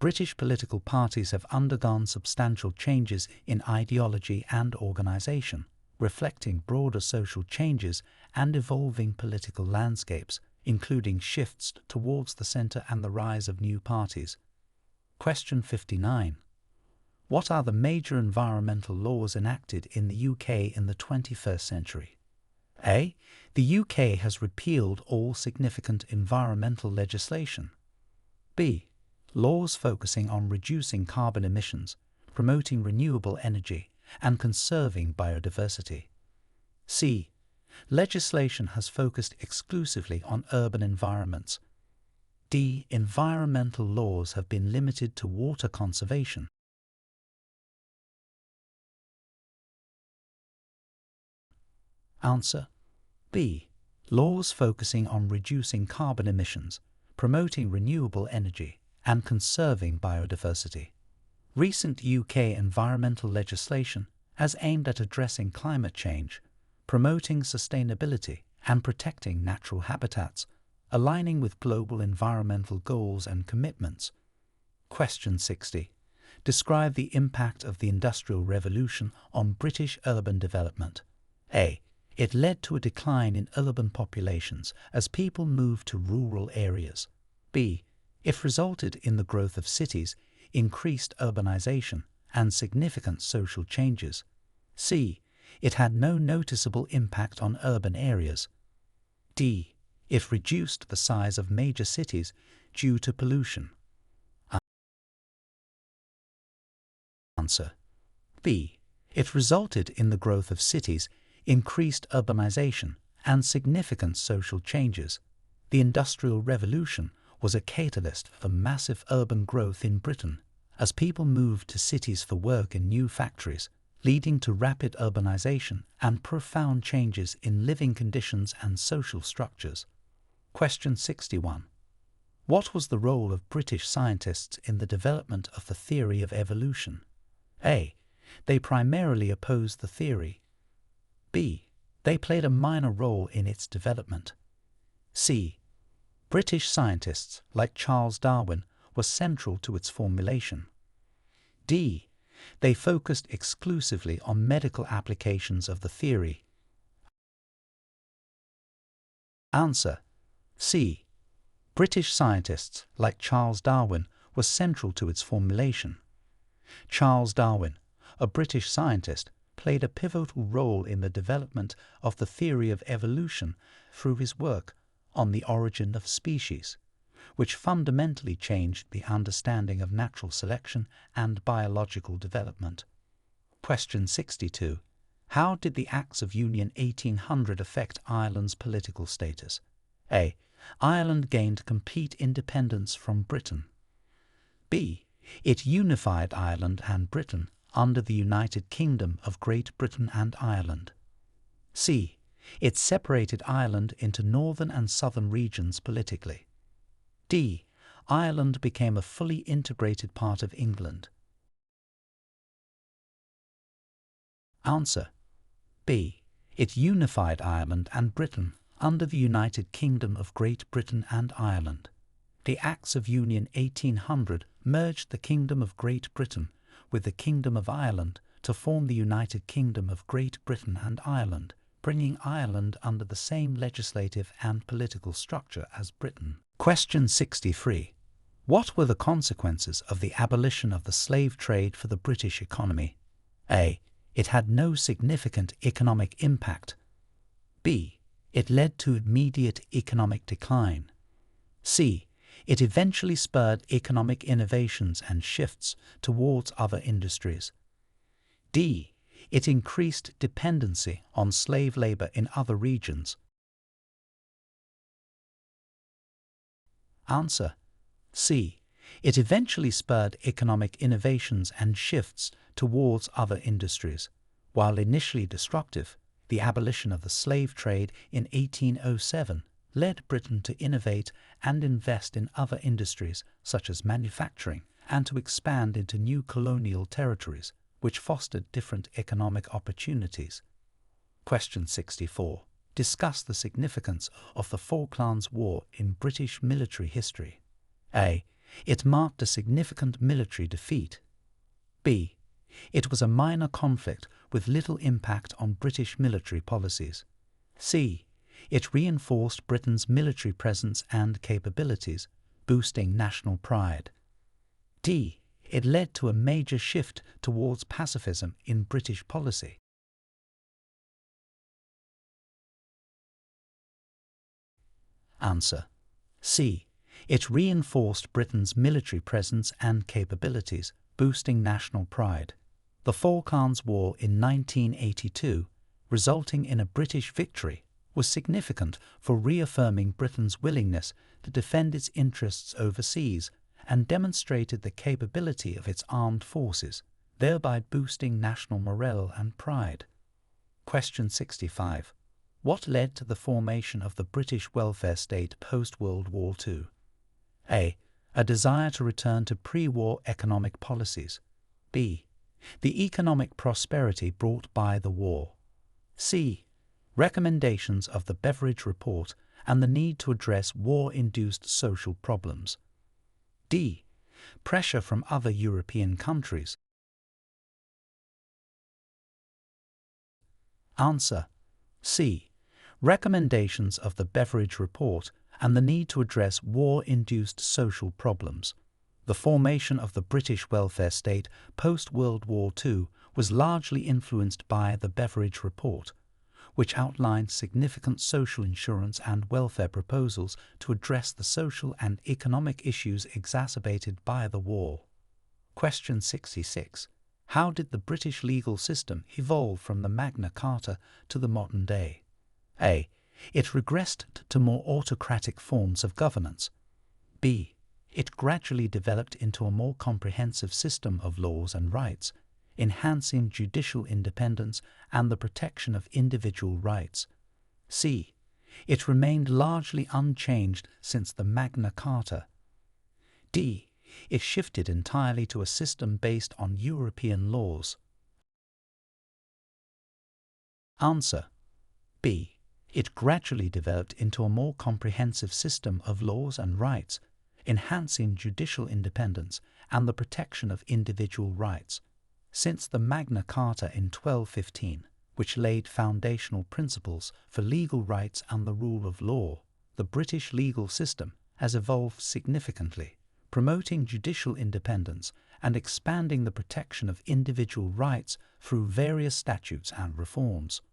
British political parties have undergone substantial changes in ideology and organisation, reflecting broader social changes and evolving political landscapes, including shifts towards the centre and the rise of new parties. Question 59. What are the major environmental laws enacted in the UK in the 21st century? A. The UK has repealed all significant environmental legislation. B. Laws focusing on reducing carbon emissions, promoting renewable energy, and conserving biodiversity. C. Legislation has focused exclusively on urban environments. D. Environmental laws have been limited to water conservation. Answer: B. Laws focusing on reducing carbon emissions, promoting renewable energy, and conserving biodiversity. Recent UK environmental legislation has aimed at addressing climate change, promoting sustainability, and protecting natural habitats, aligning with global environmental goals and commitments. Question 60. Describe the impact of the Industrial Revolution on British urban development. A. It led to a decline in urban populations as people moved to rural areas. B. It resulted in the growth of cities, increased urbanization, and significant social changes. C. It had no noticeable impact on urban areas. D. It reduced the size of major cities due to pollution. Answer: B. It resulted in the growth of cities, increased urbanization, and significant social changes. The Industrial Revolution was a catalyst for massive urban growth in Britain, as people moved to cities for work in new factories, leading to rapid urbanization and profound changes in living conditions and social structures. Question 61. What was the role of British scientists in the development of the theory of evolution? A. They primarily opposed the theory. B. They played a minor role in its development. C. British scientists, like Charles Darwin, were central to its formulation. D. They focused exclusively on medical applications of the theory. Answer: C. British scientists, like Charles Darwin, were central to its formulation. Charles Darwin, a British scientist, played a pivotal role in the development of the theory of evolution through his work on the origin of species, which fundamentally changed the understanding of natural selection and biological development. Question 62. How did the Acts of Union 1800 affect Ireland's political status? A. Ireland gained complete independence from Britain. B. It unified Ireland and Britain under the United Kingdom of Great Britain and Ireland. C. It separated Ireland into northern and southern regions politically. D. Ireland became a fully integrated part of England. Answer: B. It unified Ireland and Britain under the United Kingdom of Great Britain and Ireland. The Acts of Union 1800 merged the Kingdom of Great Britain with the Kingdom of Ireland to form the United Kingdom of Great Britain and Ireland, bringing Ireland under the same legislative and political structure as Britain. Question 63. What were the consequences of the abolition of the slave trade for the British economy? A. It had no significant economic impact. B. It led to immediate economic decline. C. It eventually spurred economic innovations and shifts towards other industries. D. It increased dependency on slave labor in other regions. Answer: C. It eventually spurred economic innovations and shifts towards other industries. While initially destructive, the abolition of the slave trade in 1807 led Britain to innovate and invest in other industries such as manufacturing and to expand into new colonial territories, which fostered different economic opportunities. Question 64. Discuss the significance of the Falklands War in British military history. A. It marked a significant military defeat. B. It was a minor conflict with little impact on British military policies. C. It reinforced Britain's military presence and capabilities, boosting national pride. D. It led to a major shift towards pacifism in British policy. Answer: C. It reinforced Britain's military presence and capabilities, boosting national pride. The Falklands War in 1982, resulting in a British victory, was significant for reaffirming Britain's willingness to defend its interests overseas and demonstrated the capability of its armed forces, thereby boosting national morale and pride. Question 65. What led to the formation of the British welfare state post-World War II? A. A desire to return to pre-war economic policies. B. The economic prosperity brought by the war. C. Recommendations of the Beveridge Report and the need to address war-induced social problems. D. Pressure from other European countries. Answer: C. Recommendations of the Beveridge Report and the need to address war-induced social problems. The formation of the British welfare state post-World War II was largely influenced by the Beveridge Report, which outlined significant social insurance and welfare proposals to address the social and economic issues exacerbated by the war. Question 66. How did the British legal system evolve from the Magna Carta to the modern day? A. It regressed to more autocratic forms of governance. B. It gradually developed into a more comprehensive system of laws and rights, enhancing judicial independence and the protection of individual rights. C. It remained largely unchanged since the Magna Carta. D. It shifted entirely to a system based on European laws. Answer: B. It gradually developed into a more comprehensive system of laws and rights, enhancing judicial independence and the protection of individual rights. Since the Magna Carta in 1215, which laid foundational principles for legal rights and the rule of law, the British legal system has evolved significantly, promoting judicial independence and expanding the protection of individual rights through various statutes and reforms.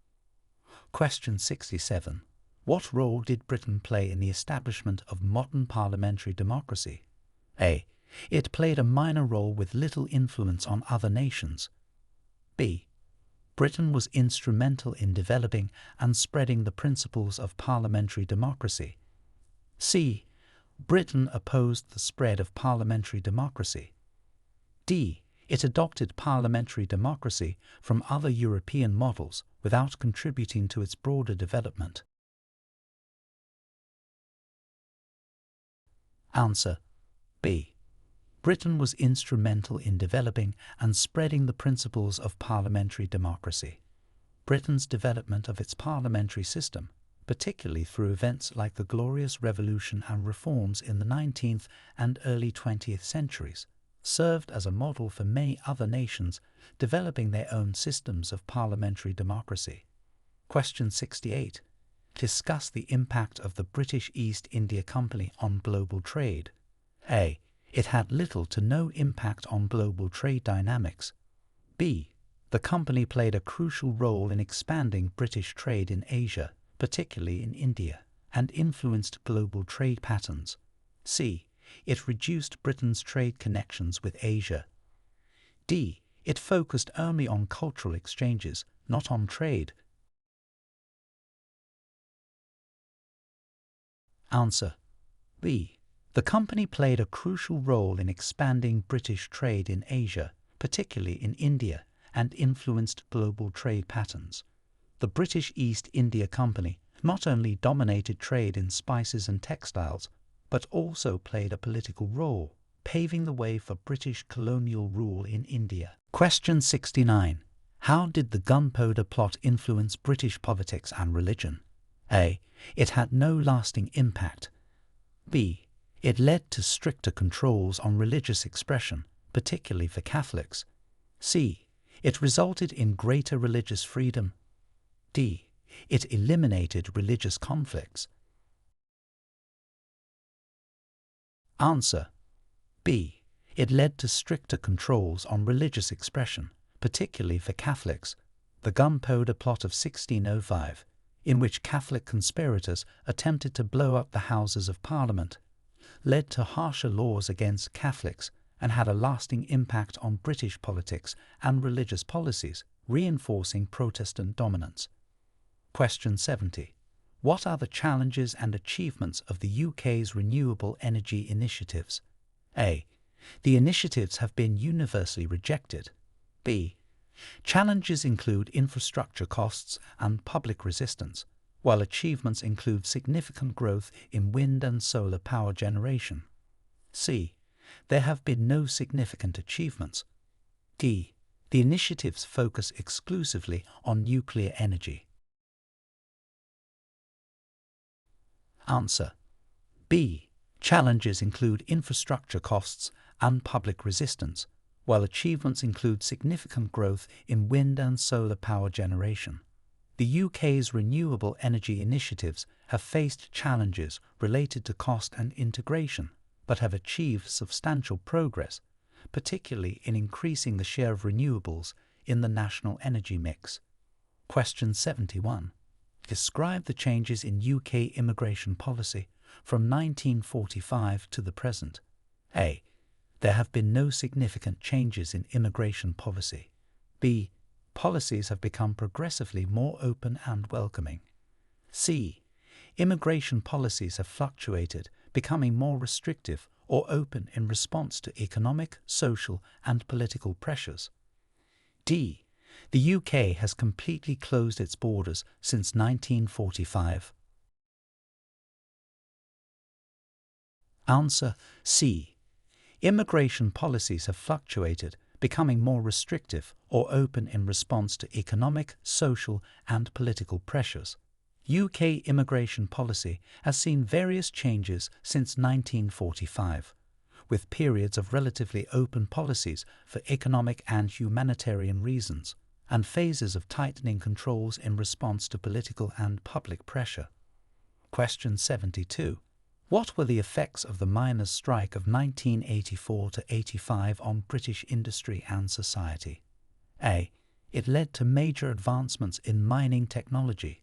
Question 67. What role did Britain play in the establishment of modern parliamentary democracy? A. It played a minor role with little influence on other nations. B. Britain was instrumental in developing and spreading the principles of parliamentary democracy. C. Britain opposed the spread of parliamentary democracy. D. It adopted parliamentary democracy from other European models without contributing to its broader development. Answer: B. Britain was instrumental in developing and spreading the principles of parliamentary democracy. Britain's development of its parliamentary system, particularly through events like the Glorious Revolution and reforms in the 19th and early 20th centuries, served as a model for many other nations developing their own systems of parliamentary democracy. Question 68. Discuss the impact of the British East India Company on global trade. A. It had little to no impact on global trade dynamics. B. The company played a crucial role in expanding British trade in Asia, particularly in India, and influenced global trade patterns. C. It reduced Britain's trade connections with Asia. D. It focused only on cultural exchanges, not on trade. Answer: B. The company played a crucial role in expanding British trade in Asia, particularly in India, and influenced global trade patterns. The British East India Company not only dominated trade in spices and textiles, but also played a political role, paving the way for British colonial rule in India. Question 69. How did the Gunpowder Plot influence British politics and religion? A. It had no lasting impact. B. It led to stricter controls on religious expression, particularly for Catholics. C. It resulted in greater religious freedom. D. It eliminated religious conflicts. Answer: B. It led to stricter controls on religious expression, particularly for Catholics. The Gunpowder Plot of 1605, in which Catholic conspirators attempted to blow up the Houses of Parliament, led to harsher laws against Catholics and had a lasting impact on British politics and religious policies, reinforcing Protestant dominance. Question 70. What are the challenges and achievements of the UK's renewable energy initiatives? A. The initiatives have been universally rejected. B. Challenges include infrastructure costs and public resistance, while achievements include significant growth in wind and solar power generation. C. There have been no significant achievements. D. The initiatives focus exclusively on nuclear energy. Answer: B. Challenges include infrastructure costs and public resistance, while achievements include significant growth in wind and solar power generation. The UK's renewable energy initiatives have faced challenges related to cost and integration, but have achieved substantial progress, particularly in increasing the share of renewables in the national energy mix. Question 71. Describe the changes in UK immigration policy from 1945 to the present. A. There have been no significant changes in immigration policy. B. Policies have become progressively more open and welcoming. C. Immigration policies have fluctuated, becoming more restrictive or open in response to economic, social, and political pressures. D. The UK has completely closed its borders since 1945. Answer: C. Immigration policies have fluctuated, becoming more restrictive or open in response to economic, social, and political pressures. UK immigration policy has seen various changes since 1945, with periods of relatively open policies for economic and humanitarian reasons, and phases of tightening controls in response to political and public pressure. Question 72. What were the effects of the miners' strike of 1984 to 85 on British industry and society? A. It led to major advancements in mining technology.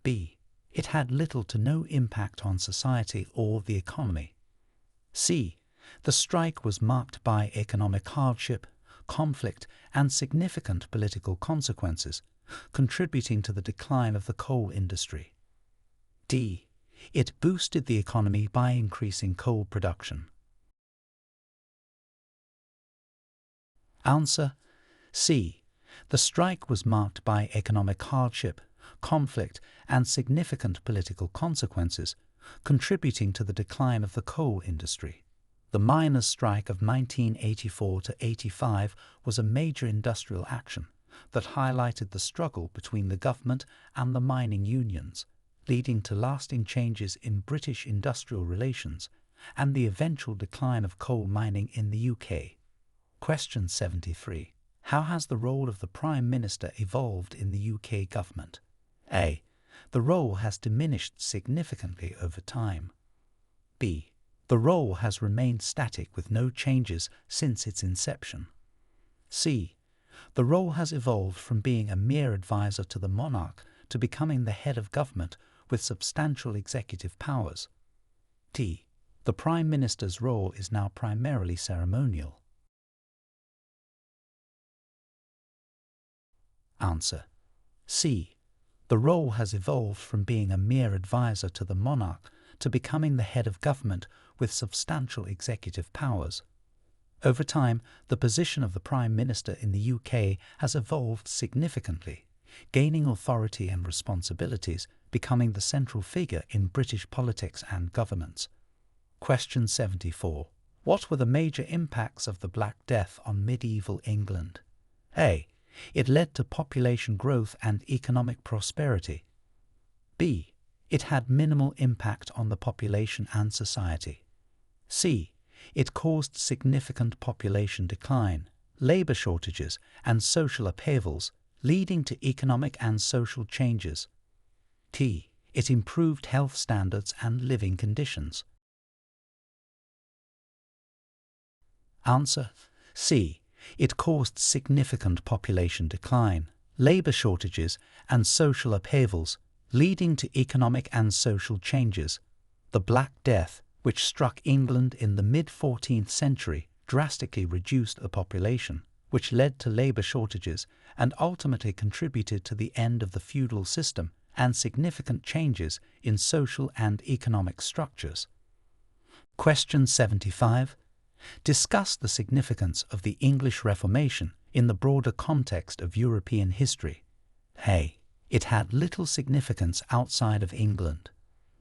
B. It had little to no impact on society or the economy. C. The strike was marked by economic hardship, conflict, and significant political consequences, contributing to the decline of the coal industry. D. It boosted the economy by increasing coal production. Answer: C. The strike was marked by economic hardship, conflict, and significant political consequences, contributing to the decline of the coal industry. The miners' strike of 1984 to 85 was a major industrial action that highlighted the struggle between the government and the mining unions, leading to lasting changes in British industrial relations and the eventual decline of coal mining in the UK. Question 73. How has the role of the Prime Minister evolved in the UK government? A. The role has diminished significantly over time. B. The role has remained static with no changes since its inception. C. The role has evolved from being a mere advisor to the monarch to becoming the head of government with substantial executive powers. D. The Prime Minister's role is now primarily ceremonial. Answer: C. The role has evolved from being a mere advisor to the monarch to becoming the head of government with substantial executive powers. Over time, the position of the Prime Minister in the UK has evolved significantly, gaining authority and responsibilities, becoming the central figure in British politics and governments. Question 74. What were the major impacts of the Black Death on medieval England? A. It led to population growth and economic prosperity. B. It had minimal impact on the population and society. C. It caused significant population decline, labor shortages, and social upheavals, leading to economic and social changes. D. It improved health standards and living conditions. Answer: C. It caused significant population decline, labor shortages, and social upheavals, leading to economic and social changes. The Black Death, which struck England in the mid-14th century, drastically reduced the population, which led to labor shortages and ultimately contributed to the end of the feudal system and significant changes in social and economic structures. Question 75. Discuss the significance of the English Reformation in the broader context of European history. A. It had little significance outside of England.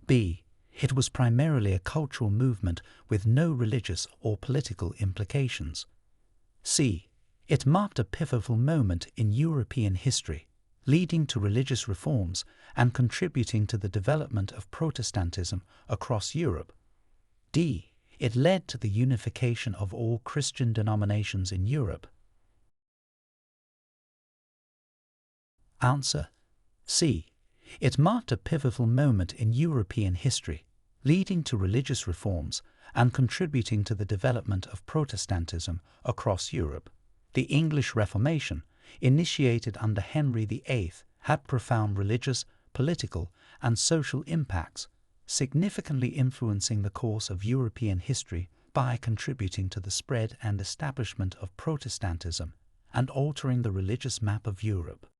B. It was primarily a cultural movement with no religious or political implications. C. It marked a pivotal moment in European history, leading to religious reforms and contributing to the development of Protestantism across Europe. D. It led to the unification of all Christian denominations in Europe. Answer: C. It marked a pivotal moment in European history, leading to religious reforms and contributing to the development of Protestantism across Europe. The English Reformation, initiated under Henry VIII, had profound religious, political, and social impacts, significantly influencing the course of European history by contributing to the spread and establishment of Protestantism and altering the religious map of Europe.